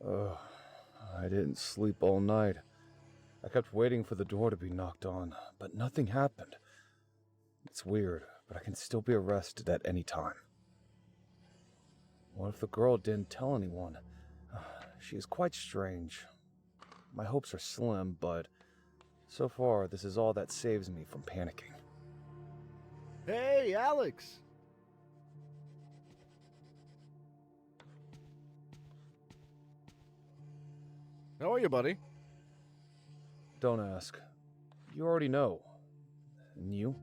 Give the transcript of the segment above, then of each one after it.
Ugh, I didn't sleep all night. I kept waiting for the door to be knocked on, but nothing happened. It's weird, but I can still be arrested at any time. What if the girl didn't tell anyone? She is quite strange. My hopes are slim, but so far this is all that saves me from panicking. Hey, Alex! How are you, buddy? Don't ask. You already know. And you?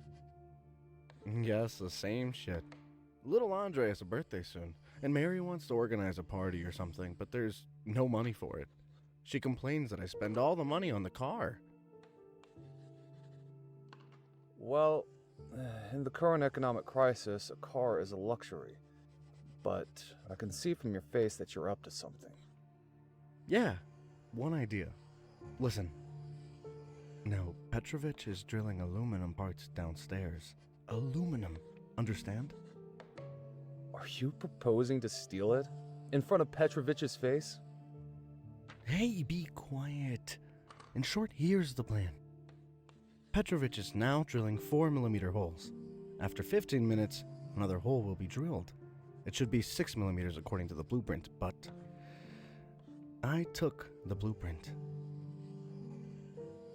Yes, the same shit. Little Andre has a birthday soon, and Mary wants to organize a party or something, but there's no money for it. She complains that I spend all the money on the car. Well, in the current economic crisis, a car is a luxury. But I can see from your face that you're up to something. Yeah, one idea. Listen. No, Petrovich is drilling aluminum parts downstairs. Aluminum, understand? Are you proposing to steal it? In front of Petrovich's face? Hey, be quiet. In short, here's the plan. Petrovich is now drilling 4mm holes. After 15 minutes, another hole will be drilled. It should be 6mm according to the blueprint, but I took the blueprint.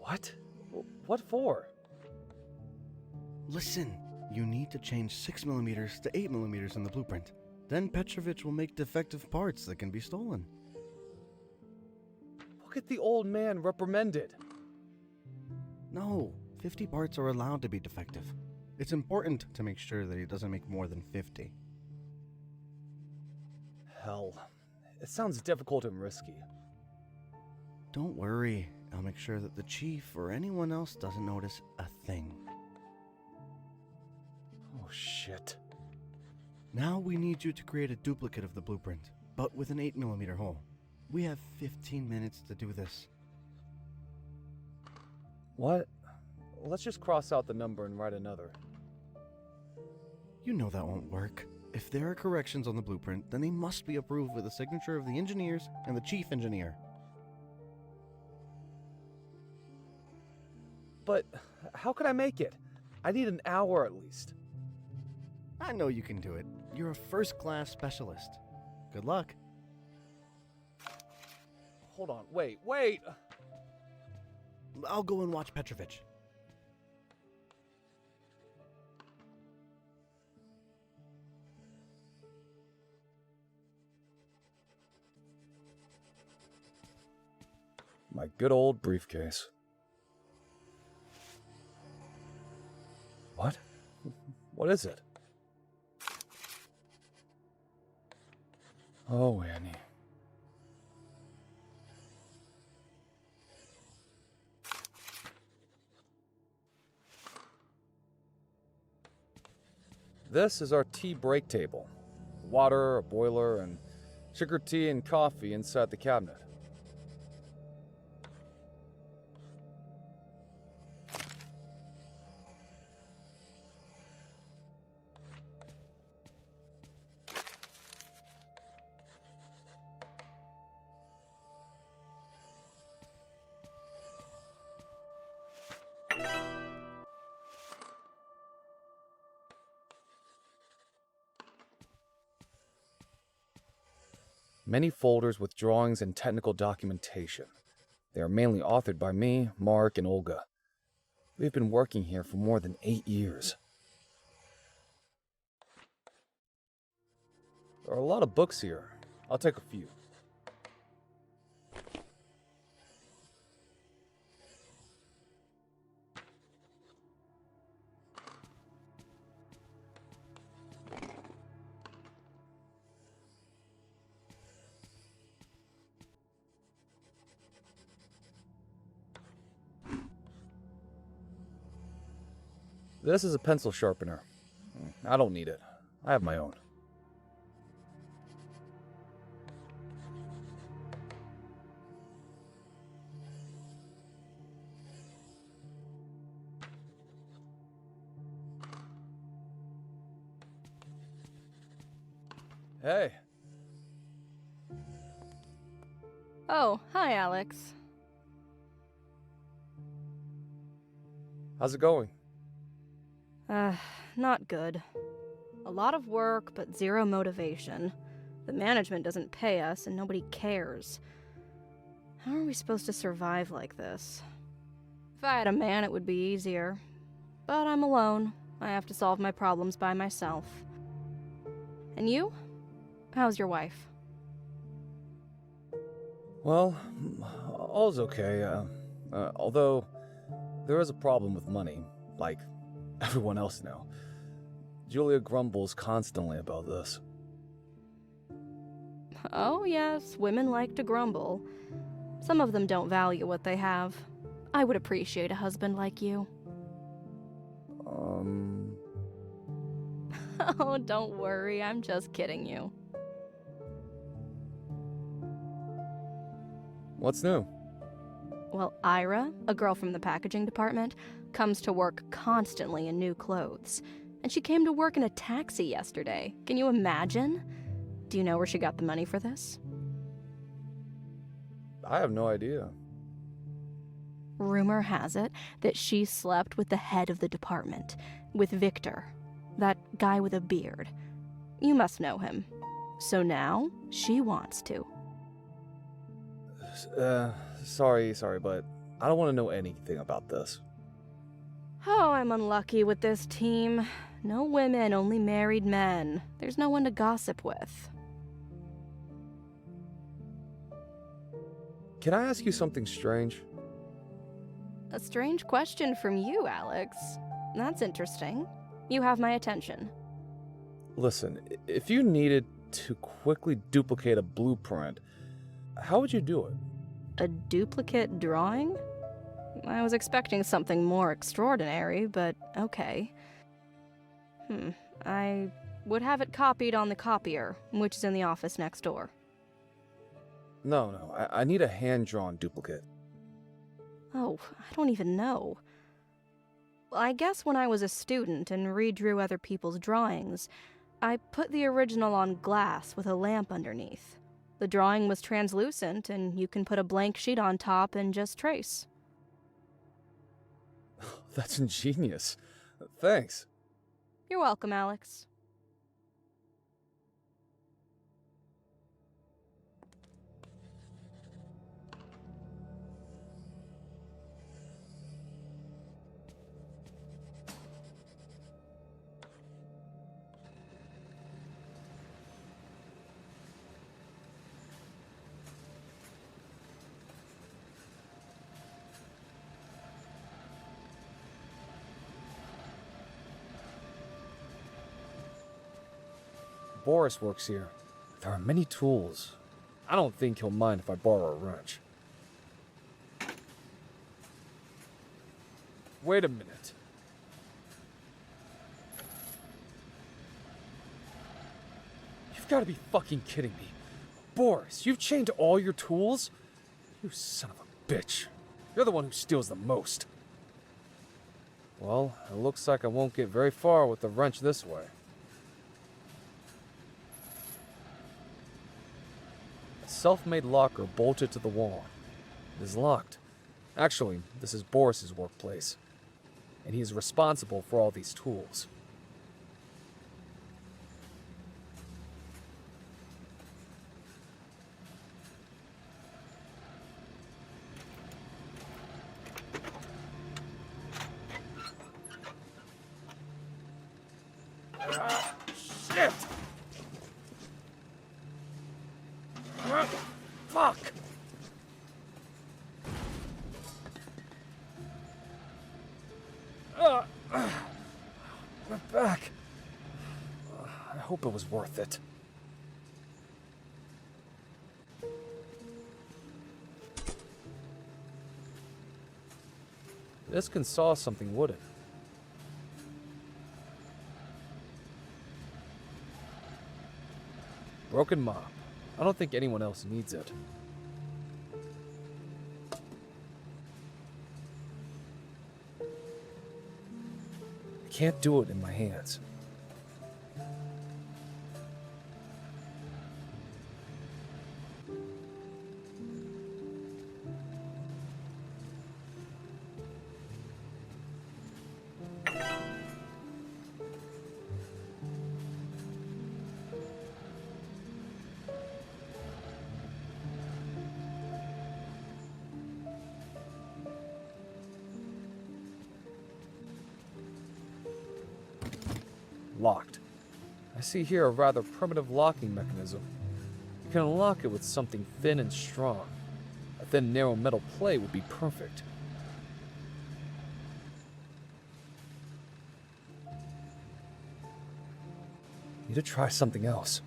What? What for? Listen, you need to change 6mm to 8mm in the blueprint. Then Petrovich will make defective parts that can be stolen. Look at the old man reprimanded. No, 50 parts are allowed to be defective. It's important to make sure that he doesn't make more than 50. Hell, it sounds difficult and risky. Don't worry, I'll make sure that the chief or anyone else doesn't notice a thing. Oh shit. Now we need you to create a duplicate of the blueprint, but with an 8mm hole. We have 15 minutes to do this. What? Let's just cross out the number and write another. You know that won't work. If there are corrections on the blueprint, then they must be approved with the signature of the engineers and the chief engineer. But how could I make it? I need an hour at least. I know you can do it. You're a first-class specialist. Good luck. Hold on, wait! I'll go and watch Petrovich. My good old briefcase. What? What is it? Oh, Annie. This is our tea break table. Water, a boiler, and sugar tea and coffee inside the cabinet. Many folders with drawings and technical documentation. They are mainly authored by me, Mark, and Olga. We've been working here for more than 8 years. There are a lot of books here. I'll take a few. This is a pencil sharpener. I don't need it. I have my own. Hey. Oh, hi, Alex. How's it going? Not good. A lot of work, but zero motivation. The management doesn't pay us, and nobody cares. How are we supposed to survive like this? If I had a man, it would be easier. But I'm alone. I have to solve my problems by myself. And you? How's your wife? Well, all's okay. Although, there is a problem with money, like everyone else now. Julia grumbles constantly about this. Oh, yes, women like to grumble. Some of them don't value what they have. I would appreciate a husband like you. Oh, don't worry, I'm just kidding you. What's new? Well, Ira, a girl from the packaging department, comes to work constantly in new clothes. And she came to work in a taxi yesterday. Can you imagine? Do you know where she got the money for this? I have no idea. Rumor has it that she slept with the head of the department, with Victor, that guy with a beard. You must know him. So now, she wants to. Sorry, but I don't want to know anything about this. Oh, I'm unlucky with this team. No women, only married men. There's no one to gossip with. Can I ask you something strange? A strange question from you, Alex. That's interesting. You have my attention. Listen, if you needed to quickly duplicate a blueprint, how would you do it? A duplicate drawing? I was expecting something more extraordinary, but okay. I would have it copied on the copier, which is in the office next door. No, I need a hand-drawn duplicate. Oh, I don't even know. I guess when I was a student and redrew other people's drawings, I put the original on glass with a lamp underneath. The drawing was translucent, and you can put a blank sheet on top and just trace. That's ingenious. Thanks. You're welcome, Alex. Boris works here. There are many tools. I don't think he'll mind if I borrow a wrench. Wait a minute. You've got to be fucking kidding me. Boris, you've chained all your tools? You son of a bitch. You're the one who steals the most. Well, it looks like I won't get very far with the wrench this way. A self-made locker bolted to the wall. It is locked. Actually, this is Boris's workplace, and he is responsible for all these tools. Shit! Fuck! We're back. I hope it was worth it. This can saw something, would it? Broken mop. I don't think anyone else needs it. I can't do it in my hands. I see here a rather primitive locking mechanism. You can unlock it with something thin and strong. A thin, narrow metal plate would be perfect. Need to try something else.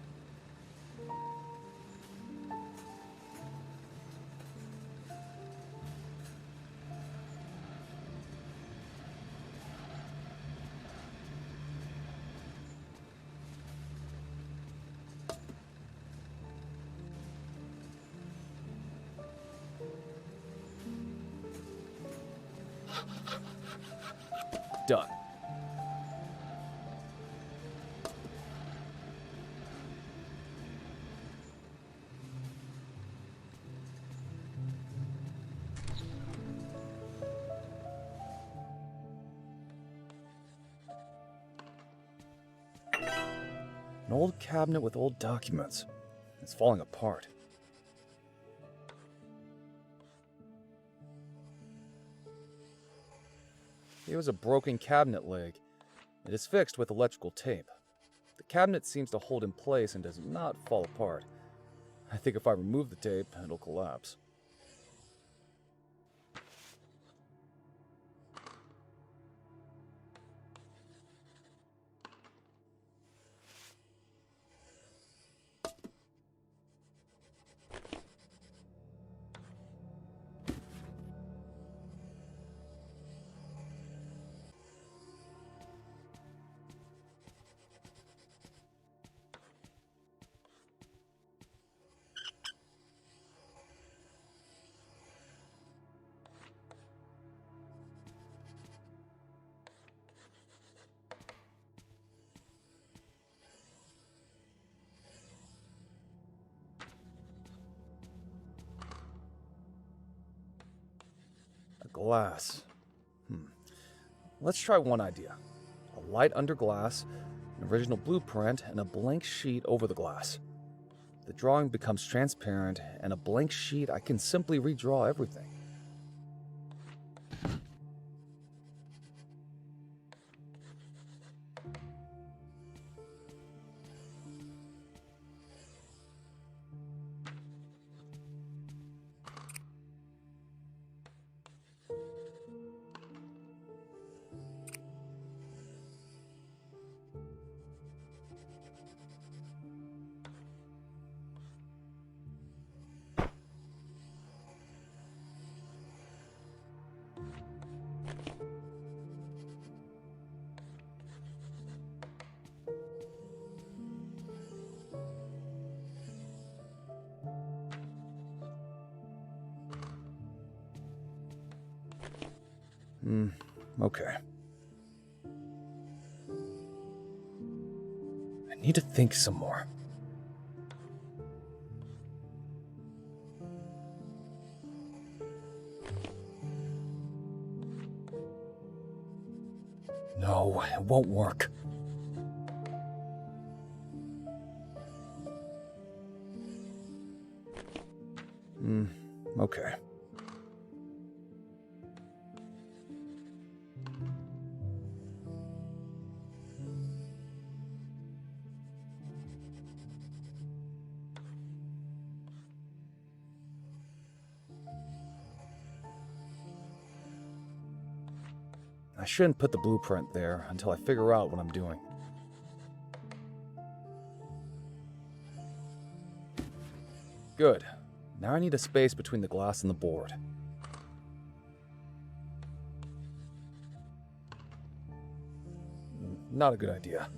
Done. An old cabinet with old documents. It's falling apart. Here is a broken cabinet leg. It is fixed with electrical tape. The cabinet seems to hold in place and does not fall apart. I think if I remove the tape, it'll collapse. Glass. Let's try one idea. A light under glass, an original blueprint, and a blank sheet over the glass. The drawing becomes transparent, and a blank sheet, I can simply redraw everything. Okay. I need to think some more. No, it won't work. Okay. I shouldn't put the blueprint there until I figure out what I'm doing. Good. Now I need a space between the glass and the board. Not a good idea.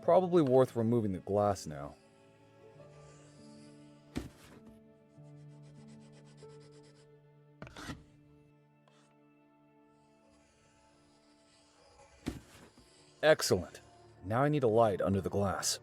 Probably worth removing the glass now. Excellent. Now I need a light under the glass.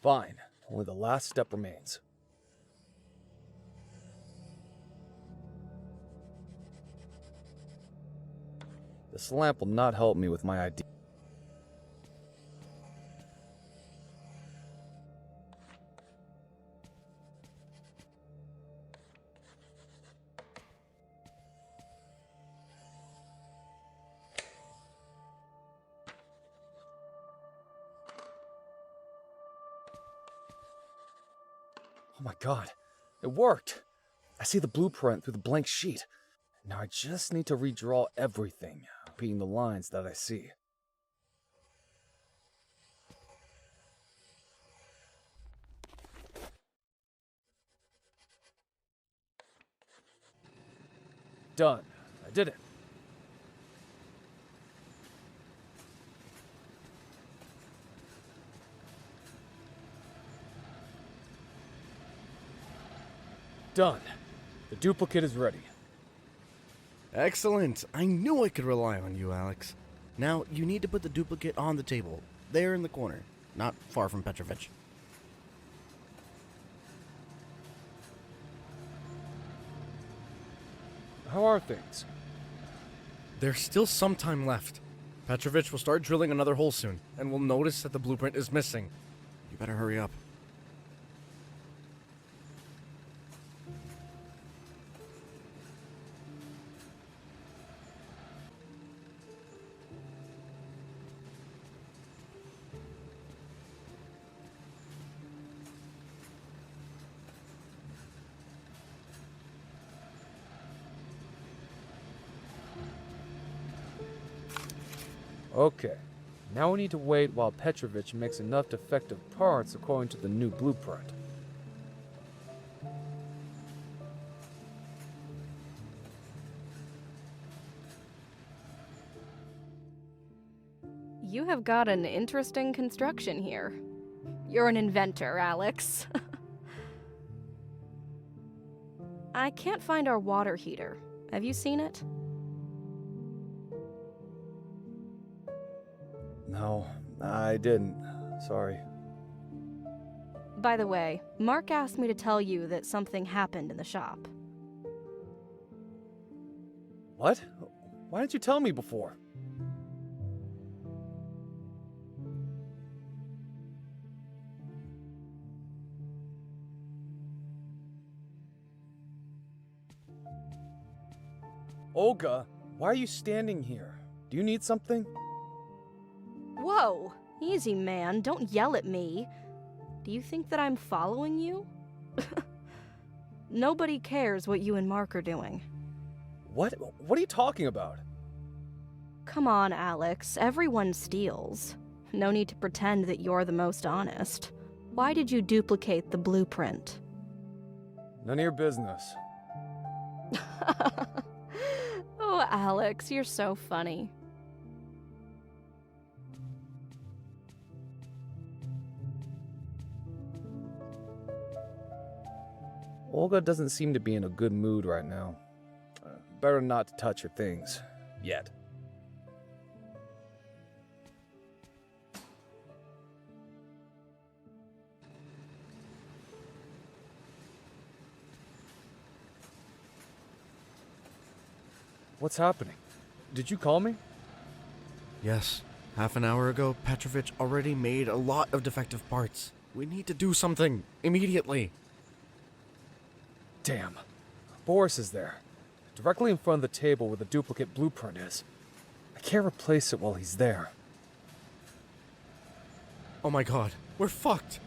Fine. Only the last step remains. This lamp will not help me with my idea. Oh my god, it worked! I see the blueprint through the blank sheet. Now I just need to redraw everything, repeating the lines that I see. Done. I did it. Done. The duplicate is ready. Excellent. I knew I could rely on you, Alex. Now, you need to put the duplicate on the table, there in the corner, not far from Petrovich. How are things? There's still some time left. Petrovich will start drilling another hole soon, and will notice that the blueprint is missing. You better hurry up. Okay. Now we need to wait while Petrovich makes enough defective parts according to the new blueprint. You have got an interesting construction here. You're an inventor, Alex. I can't find our water heater. Have you seen it? No, I didn't. Sorry. By the way, Mark asked me to tell you that something happened in the shop. What? Why didn't you tell me before? Olga, why are you standing here? Do you need something? Whoa! Easy, man. Don't yell at me. Do you think that I'm following you? Nobody cares what you and Mark are doing. What? What are you talking about? Come on, Alex. Everyone steals. No need to pretend that you're the most honest. Why did you duplicate the blueprint? None of your business. Oh, Alex, you're so funny. Olga doesn't seem to be in a good mood right now. Better not to touch her things. Yet. What's happening? Did you call me? Yes. Half an hour ago, Petrovich already made a lot of defective parts. We need to do something immediately. Damn. Boris is there. Directly in front of the table where the duplicate blueprint is. I can't replace it while he's there. Oh my god, we're fucked.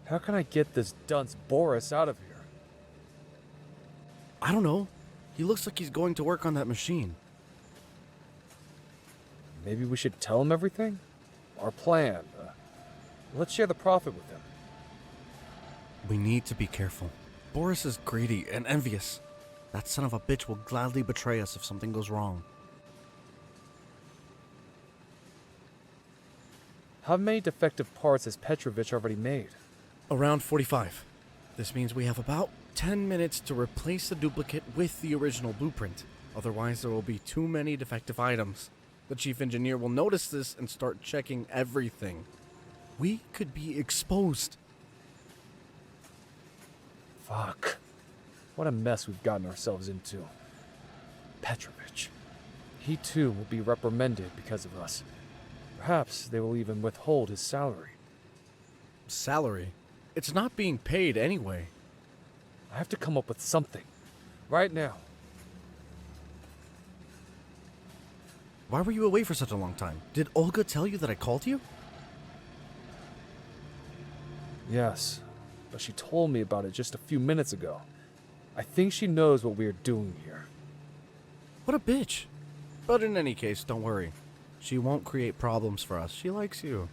How can I get this dunce Boris out of here? I don't know. He looks like he's going to work on that machine. Maybe we should tell him everything? Our plan. Let's share the profit with him. We need to be careful. Boris is greedy and envious. That son of a bitch will gladly betray us if something goes wrong. How many defective parts has Petrovich already made? Around 45. This means we have about 10 minutes to replace the duplicate with the original blueprint. Otherwise, there will be too many defective items. The chief engineer will notice this and start checking everything. We could be exposed. Fuck. What a mess we've gotten ourselves into. Petrovich. He too will be reprimanded because of us. Perhaps they will even withhold his salary. Salary? It's not being paid anyway. I have to come up with something. Right now. Why were you away for such a long time? Did Olga tell you that I called you? Yes, but she told me about it just a few minutes ago. I think she knows what we are doing here. What a bitch. But in any case, don't worry. She won't create problems for us. She likes you.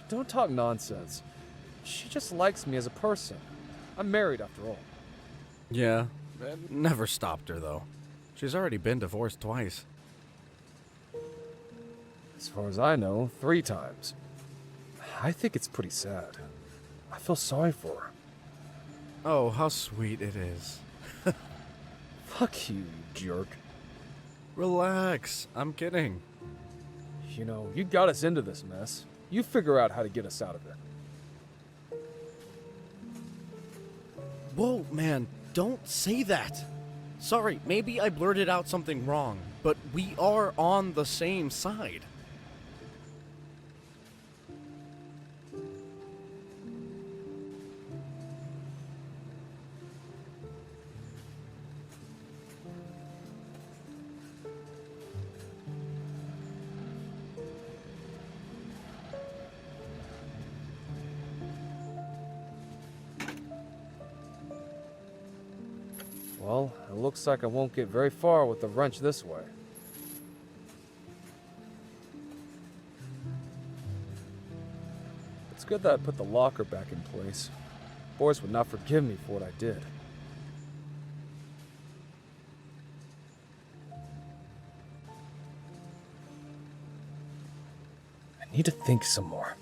Don't talk nonsense. She just likes me as a person. I'm married after all. Yeah, never stopped her though. She's already been divorced twice. As far as I know, 3 times. I think it's pretty sad. I feel sorry for her. Oh, how sweet it is. Fuck you, you jerk. Relax, I'm kidding. You know, you got us into this mess. You figure out how to get us out of it. Whoa, man, don't say that. Sorry, maybe I blurted out something wrong, but we are on the same side. Well, it looks like I won't get very far with the wrench this way. It's good that I put the locker back in place. Boris would not forgive me for what I did. I need to think some more.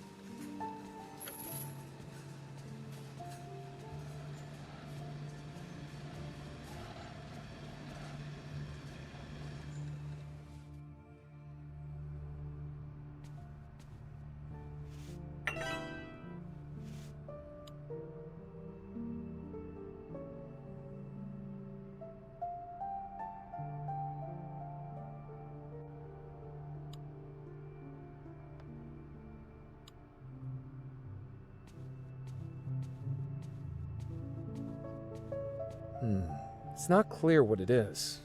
It's not clear what it is.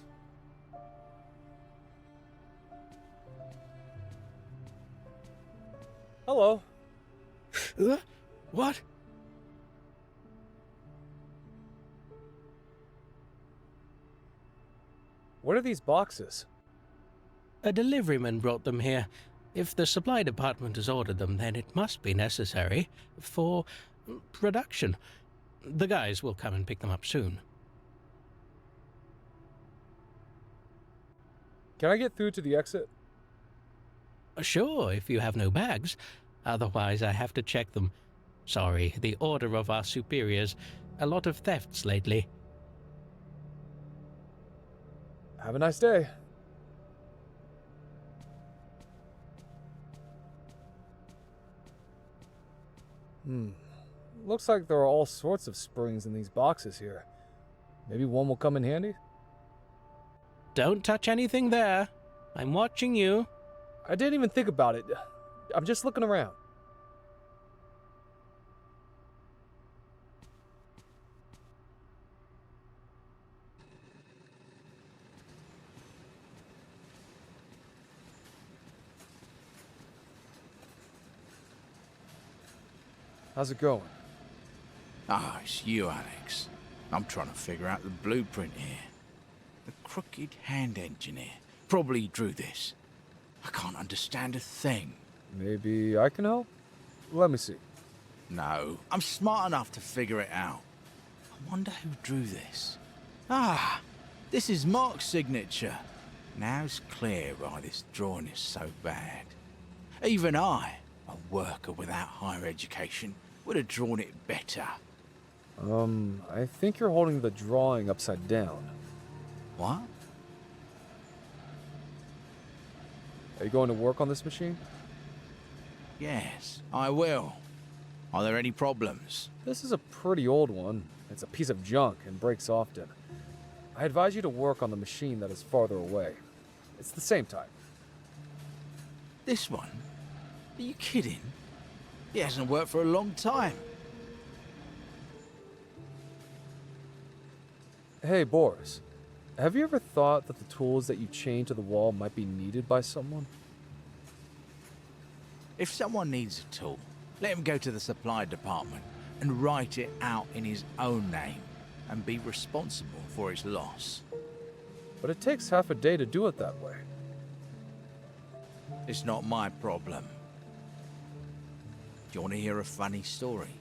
Hello. What? What are these boxes? A deliveryman brought them here. If the supply department has ordered them, then it must be necessary for production. The guys will come and pick them up soon. Can I get through to the exit? Sure, if you have no bags. Otherwise, I have to check them. Sorry, the order of our superiors. A lot of thefts lately. Have a nice day. Looks like there are all sorts of springs in these boxes here. Maybe one will come in handy? Don't touch anything there. I'm watching you. I didn't even think about it. I'm just looking around. How's it going? Ah, it's you, Alex. I'm trying to figure out the blueprint here. The crooked hand engineer probably drew this. I can't understand a thing. Maybe I can help? Let me see. No, I'm smart enough to figure it out. I wonder who drew this. Ah, this is Mark's signature. Now it's clear why this drawing is so bad. Even I, a worker without higher education, would have drawn it better. I think you're holding the drawing upside down. What? Are you going to work on this machine? Yes, I will. Are there any problems? This is a pretty old one. It's a piece of junk and breaks often. I advise you to work on the machine that is farther away. It's the same type. This one? Are you kidding? It hasn't worked for a long time. Hey, Boris. Have you ever thought that the tools that you chain to the wall might be needed by someone? If someone needs a tool, let him go to the supply department and write it out in his own name and be responsible for its loss. But it takes half a day to do it that way. It's not my problem. Do you want to hear a funny story?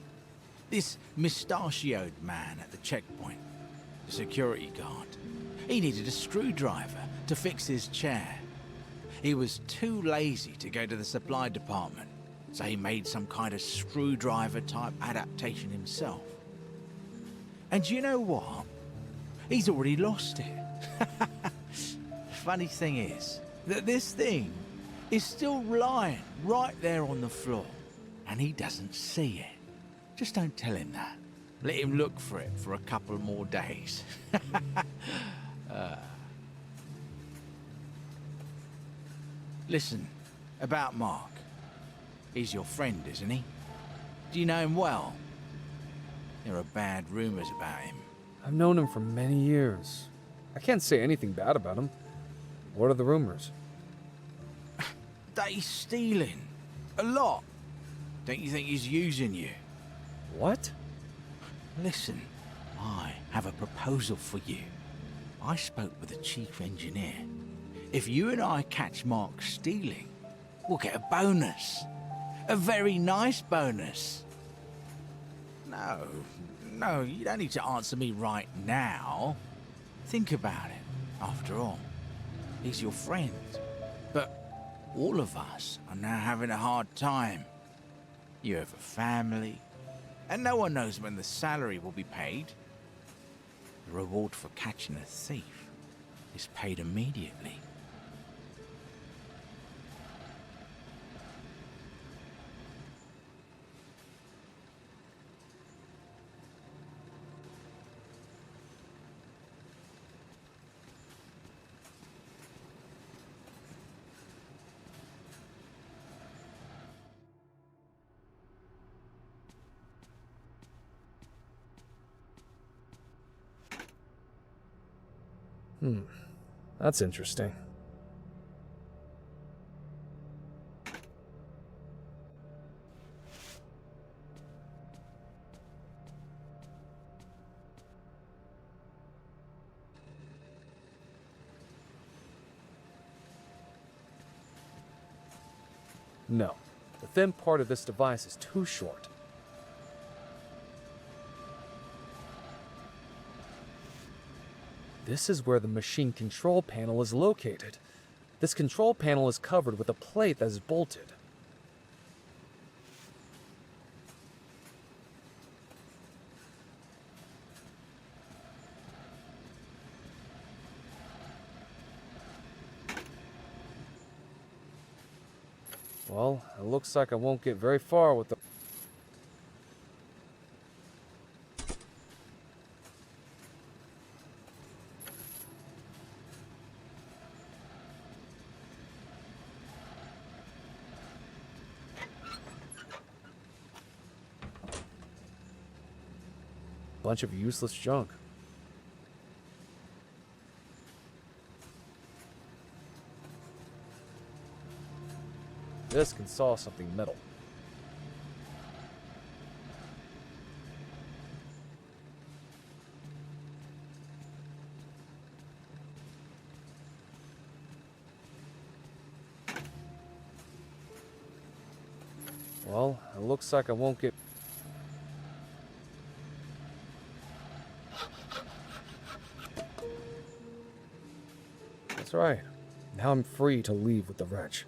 This mustachioed man at the checkpoint, the security guard, he needed a screwdriver to fix his chair. He was too lazy to go to the supply department, so he made some kind of screwdriver-type adaptation himself. And you know what? He's already lost it. Funny thing is that this thing is still lying right there on the floor, and he doesn't see it. Just don't tell him that. Let him look for it for a couple more days. Listen, about Mark. He's your friend, isn't he? Do you know him well? There are bad rumors about him. I've known him for many years. I can't say anything bad about him. What are the rumors? That he's stealing. A lot. Don't you think he's using you? What? Listen, I have a proposal for you. I spoke with the chief engineer. If you and I catch Mark stealing, we'll get a bonus. A very nice bonus. No, you don't need to answer me right now. Think about it. After all, he's your friend. But all of us are now having a hard time. You have a family, and no one knows when the salary will be paid. The reward for catching a thief is paid immediately. That's interesting. No, the thin part of this device is too short. This is where the machine control panel is located. This control panel is covered with a plate that is bolted. Well, it looks like I won't get very far with the... Bunch of useless junk. This can saw something metal. Well, it looks like I won't get... That's right. Now I'm free to leave with the wretch.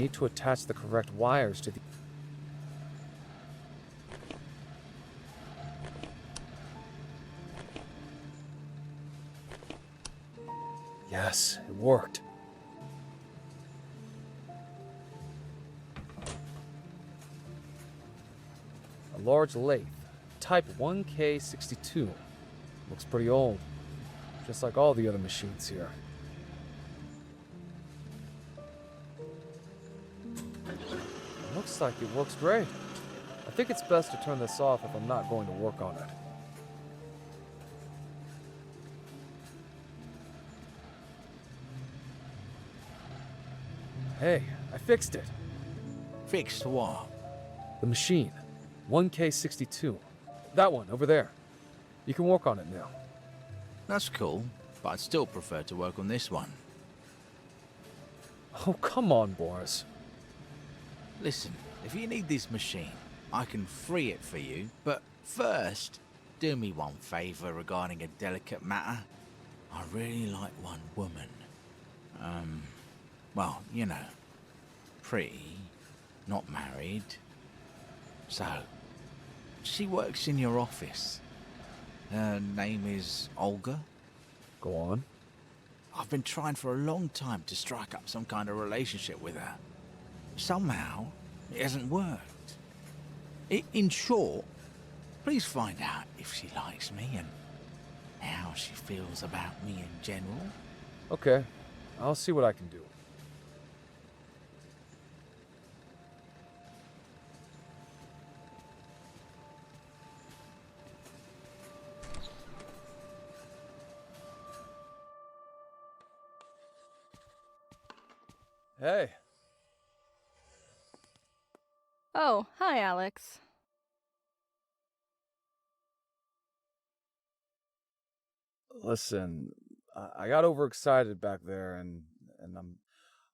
need to attach the correct wires to the... Yes, it worked. A large lathe, type 1K62. Looks pretty old, just like all the other machines here. Looks like it works great. I think it's best to turn this off if I'm not going to work on it. Hey, I fixed it. Fixed what? The machine. 1K62. That one, over there. You can work on it now. That's cool, but I'd still prefer to work on this one. Oh, come on, Boris. Listen, if you need this machine, I can free it for you, but first, do me one favor regarding a delicate matter. I really like one woman. Well, you know, pretty, not married. So, she works in your office. Her name is Olga. Go on. I've been trying for a long time to strike up some kind of relationship with her. Somehow, it hasn't worked. In short, please find out if she likes me and how she feels about me in general. Okay, I'll see what I can do. Hey. Oh, hi, Alex. Listen, I got overexcited back there, and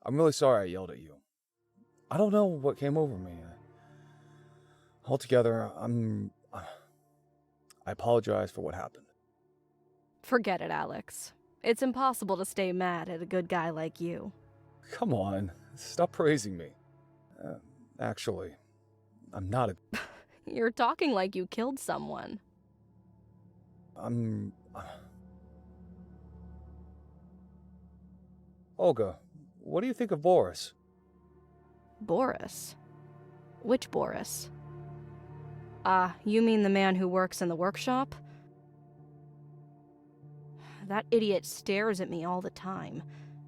I'm really sorry I yelled at you. I don't know what came over me. Altogether, I apologize for what happened. Forget it, Alex. It's impossible to stay mad at a good guy like you. Come on, stop praising me. Actually, I'm not a... You're talking like you killed someone. Olga, what do you think of Boris? Boris? Which Boris? You mean the man who works in the workshop? That idiot stares at me all the time,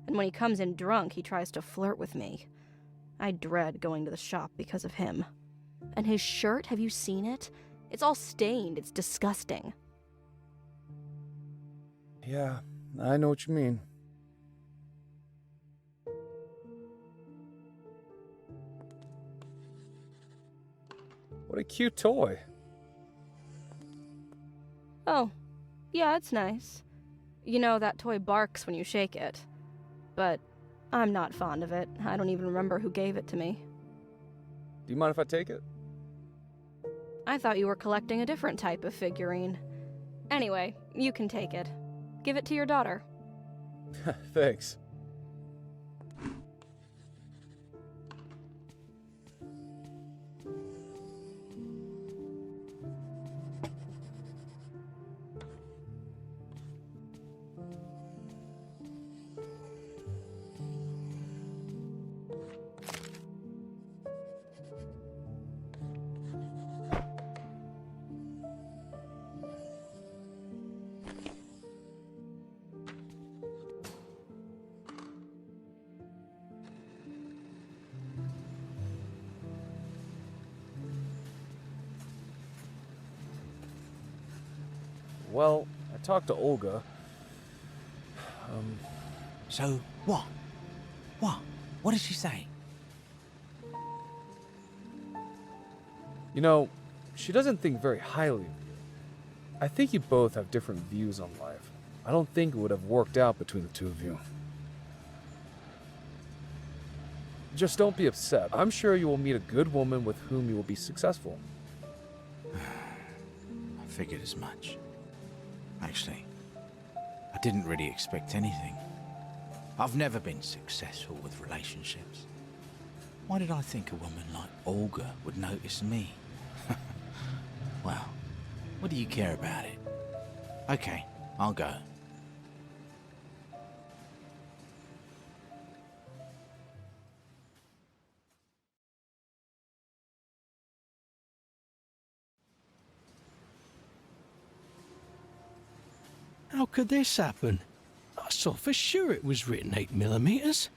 and when he comes in drunk, he tries to flirt with me. I dread going to the shop because of him. And his shirt, have you seen it? It's all stained, it's disgusting. Yeah, I know what you mean. What a cute toy. Oh, yeah, it's nice. You know, that toy barks when you shake it. But I'm not fond of it. I don't even remember who gave it to me. Do you mind if I take it? I thought you were collecting a different type of figurine. Anyway, you can take it. Give it to your daughter. Thanks. Well, I talked to Olga. So, what? What did she say? You know, she doesn't think very highly of you. I think you both have different views on life. I don't think it would have worked out between the two of you. Just don't be upset. I'm sure you will meet a good woman with whom you will be successful. I figured as much. Actually, I didn't really expect anything. I've never been successful with relationships. Why did I think a woman like Olga would notice me? Well, what do you care about it? Okay, I'll go. How could this happen? I saw for sure it was written 8mm.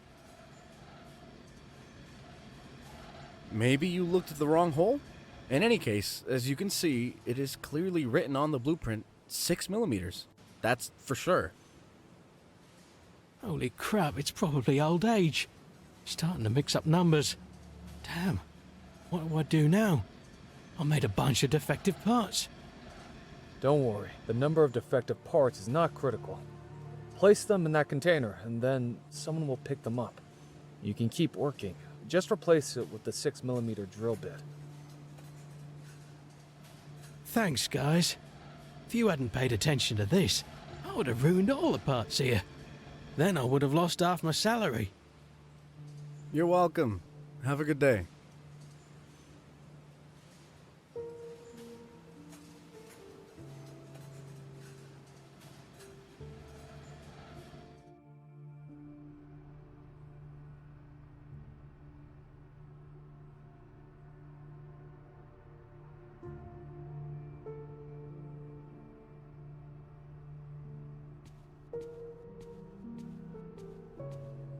Maybe you looked at the wrong hole? In any case, as you can see, it is clearly written on the blueprint 6mm. That's for sure. Holy crap, it's probably old age. Starting to mix up numbers. Damn, what do I do now? I made a bunch of defective parts. Don't worry, the number of defective parts is not critical. Place them in that container, and then someone will pick them up. You can keep working. Just replace it with the 6mm drill bit. Thanks, guys. If you hadn't paid attention to this, I would have ruined all the parts here. Then I would have lost half my salary. You're welcome. Have a good day.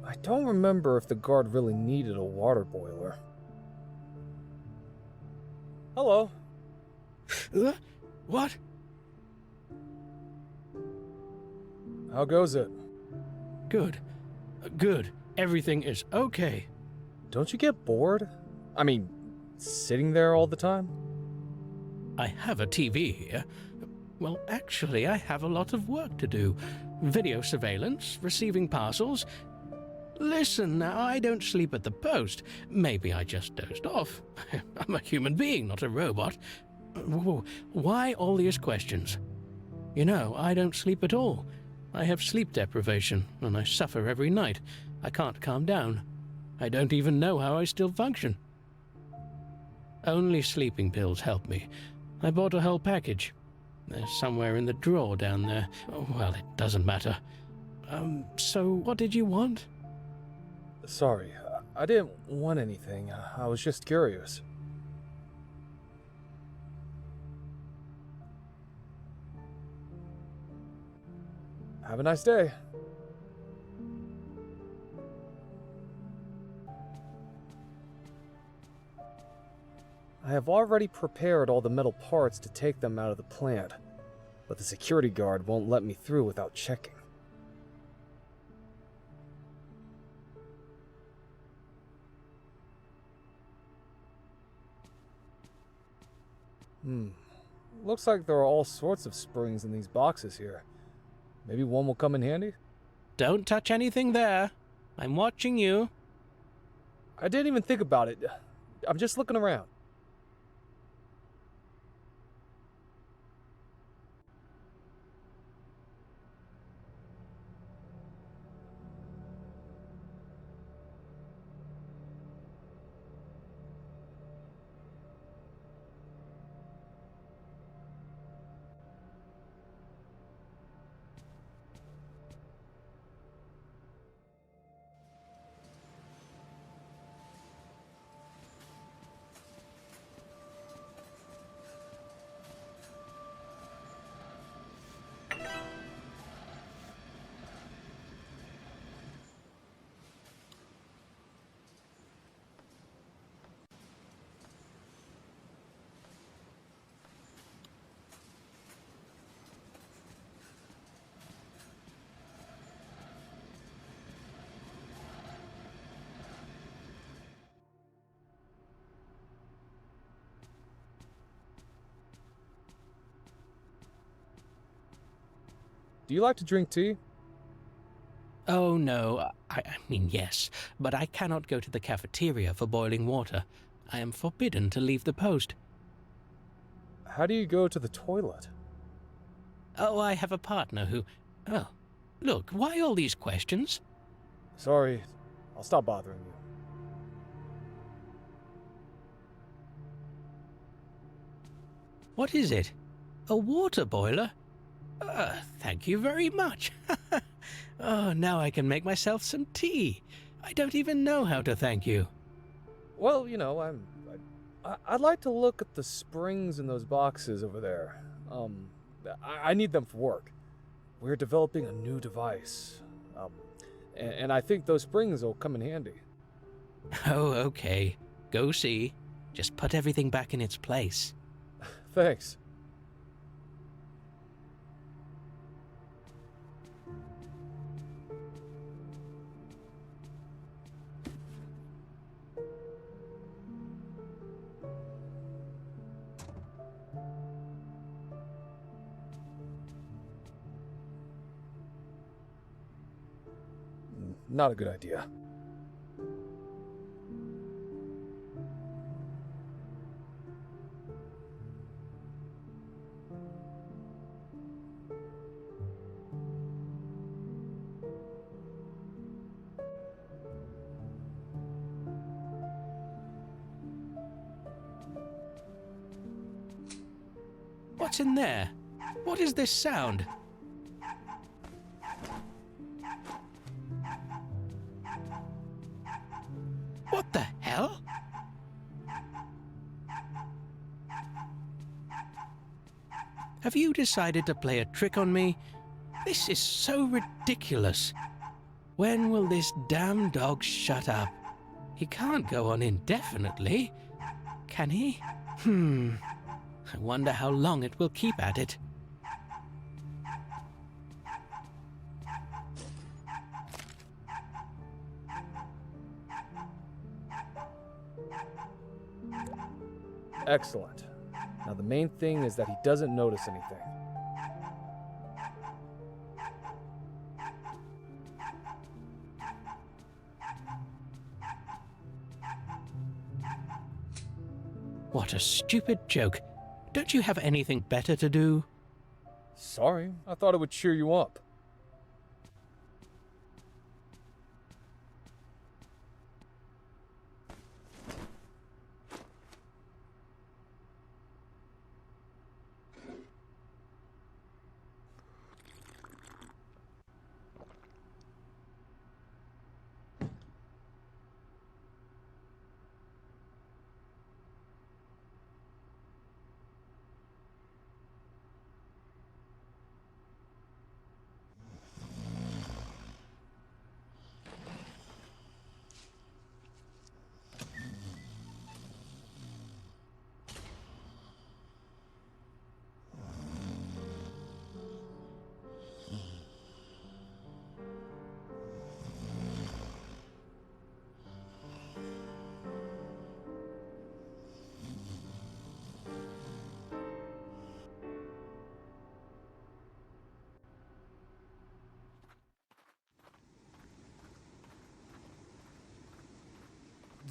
I don't remember if the guard really needed a water boiler. Hello. What? How goes it? Good. Good. Everything is okay. Don't you get bored? I mean, sitting there all the time? I have a TV here. Well, actually, I have a lot of work to do. Video surveillance, receiving parcels. Listen, now, I don't sleep at the post. Maybe I just dozed off. I'm a human being, not a robot. Why all these questions? You know, I don't sleep at all. I have sleep deprivation, and I suffer every night. I can't calm down. I don't even know how I still function. Only sleeping pills help me. I bought a whole package. They're somewhere in the drawer down there. Oh, well, it doesn't matter. So what did you want? Sorry, I didn't want anything. I was just curious. Have a nice day. I have already prepared all the metal parts to take them out of the plant, but the security guard won't let me through without checking. Looks like there are all sorts of springs in these boxes here. Maybe one will come in handy? Don't touch anything there. I'm watching you. I didn't even think about it. I'm just looking around. Do you like to drink tea? Oh, no. I mean, yes, but I cannot go to the cafeteria for boiling water. I am forbidden to leave the post. How do you go to the toilet? Oh, I have a partner who... Oh, look, why all these questions? Sorry, I'll stop bothering you. What is it? A water boiler? Thank you very much. Oh, now I can make myself some tea. I don't even know how to thank you. Well, I'd like to look at the springs in those boxes over there. I need them for work. We're developing a new device. And I think those springs will come in handy. Oh, okay. Go see. Just put everything back in its place. Thanks. Not a good idea. What's in there? What is this sound? What the hell? Have you decided to play a trick on me? This is so ridiculous. When will this damn dog shut up? He can't go on indefinitely, can he? I wonder how long it will keep at it. Excellent. Now the main thing is that he doesn't notice anything. What a stupid joke. Don't you have anything better to do? Sorry, I thought it would cheer you up.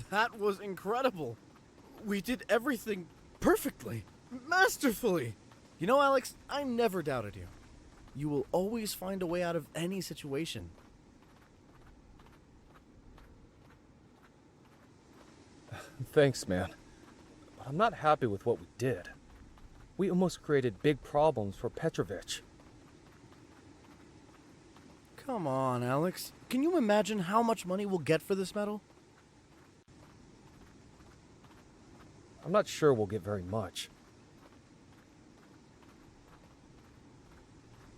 That was incredible. We did everything perfectly, masterfully. You know, Alex, I never doubted you. You will always find a way out of any situation. Thanks, man. But I'm not happy with what we did. We almost created big problems for Petrovich. Come on, Alex. Can you imagine how much money we'll get for this medal? I'm not sure we'll get very much.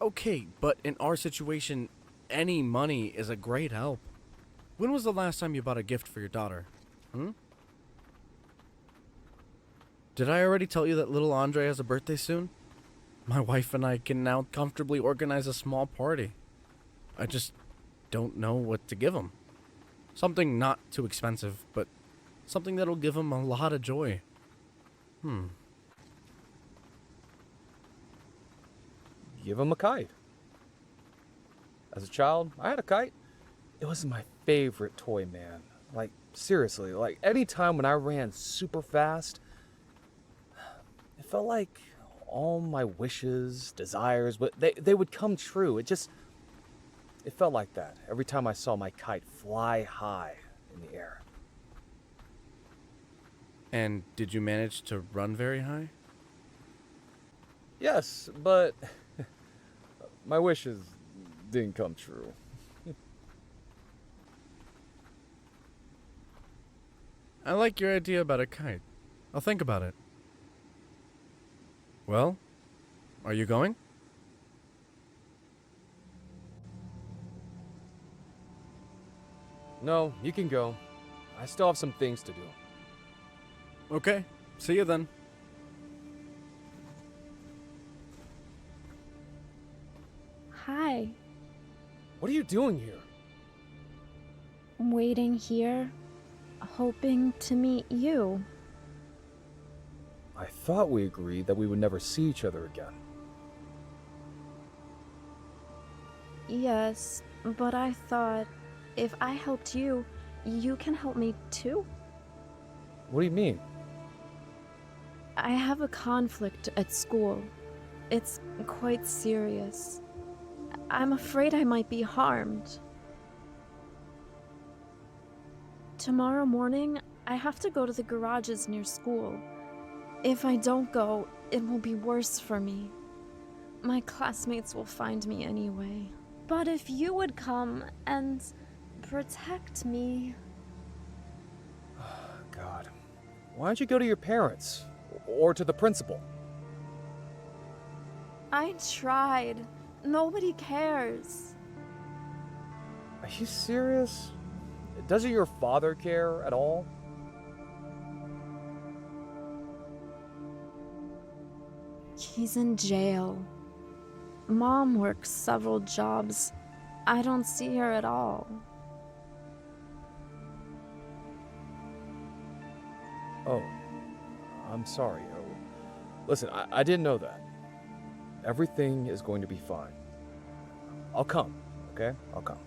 Okay, but in our situation, any money is a great help. When was the last time you bought a gift for your daughter? Did I already tell you that little Andre has a birthday soon? My wife and I can now comfortably organize a small party. I just don't know what to give him. Something not too expensive, but something that'll give him a lot of joy. Give him a kite. As a child, I had a kite. It was my favorite toy, man. Like, seriously, like, any time when I ran super fast, it felt like all my wishes, desires, but they would come true. It felt like that every time I saw my kite fly high in the air. And did you manage to run very high? Yes, but my wishes didn't come true. I like your idea about a kite. I'll think about it. Well, are you going? No, you can go. I still have some things to do. Okay, see you then. Hi. What are you doing here? I'm waiting here, hoping to meet you. I thought we agreed that we would never see each other again. Yes, but I thought if I helped you, you can help me too. What do you mean? I have a conflict at school. It's quite serious. I'm afraid I might be harmed. Tomorrow morning, I have to go to the garages near school. If I don't go, it will be worse for me. My classmates will find me anyway. But if you would come and protect me... God. Why don't you go to your parents? Or to the principal? I tried. Nobody cares. Are you serious? Doesn't your father care at all? He's in jail. Mom works several jobs. I don't see her at all. Oh, I'm sorry. Listen, I didn't know that. Everything is going to be fine. I'll come, okay? I'll come.